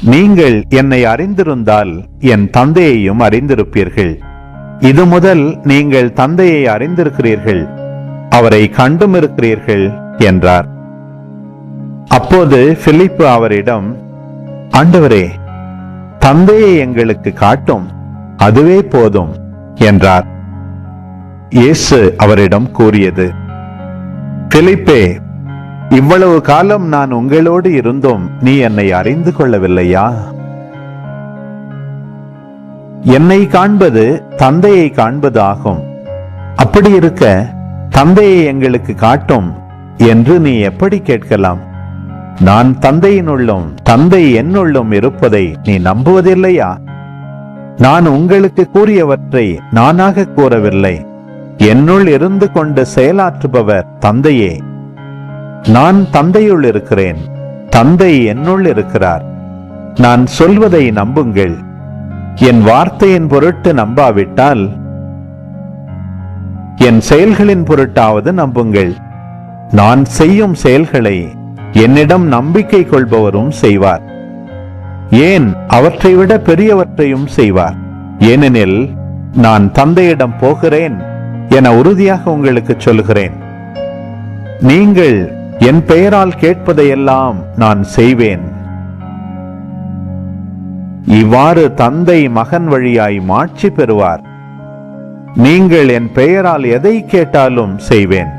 நீங்கள் என்னை அறிந்திருந்தால் என் தந்தையையும் அறிந்திருப்பீர்கள். இது முதல் நீங்கள் தந்தையை அறிந்திருக்கிறீர்கள், அவரை கண்டும் இருக்கிறீர்கள் என்றார். அப்போது பிலிப்பு அவரிடம், ஆண்டவரே, தந்தையை எங்களுக்கு காட்டும், அதுவே போதும் என்றார். இயேசு அவரிடம் கூறியது, பிலிப்பே, இவ்வளவு காலம் நான் உங்களோடு இருந்தும் நீ என்னை அறிந்து கொள்ளவில்லையா? என்னை காண்பது தந்தையை காண்பது ஆகும். அப்படி இருக்க தந்தையை எங்களுக்கு காட்டும் என்று நீ எப்படி கேட்கலாம்? நான் தந்தையினுள்ளும் தந்தை என்னுள்ளும் இருப்பதை நீ நம்புவதில்லையா? நான் உங்களுக்கு கூறியவற்றை நானாக கூறவில்லை, என்னுள் இருந்து கொண்டு செயலாற்றுபவர் தந்தையே. நான் தந்தையுள் இருக்கிறேன், தந்தை என்னுள் இருக்கிறார். நான் சொல்வதை நம்புங்கள். என் வார்த்தையின் பொருட்டு நம்பாவிட்டால் என் செயல்களின் பொருட்டாவது நம்புங்கள். நான் செய்யும் செயல்களை என்னிடம் நம்பிக்கை கொள்பவரும் செய்வார், ஏன் அவற்றை விட பெரியவற்றையும் செய்வார். ஏனெனில் நான் தந்தையிடம் போகிறேன் என உறுதியாக உங்களுக்கு சொல்கிறேன். நீங்கள் என் பெயரால் கேட்பதையெல்லாம் நான் செய்வேன். இவ்வாறு தந்தை மகன் வழியாய் மாட்சி பெறுவார். நீங்கள் என் பெயரால் எதை கேட்டாலும் செய்வேன்.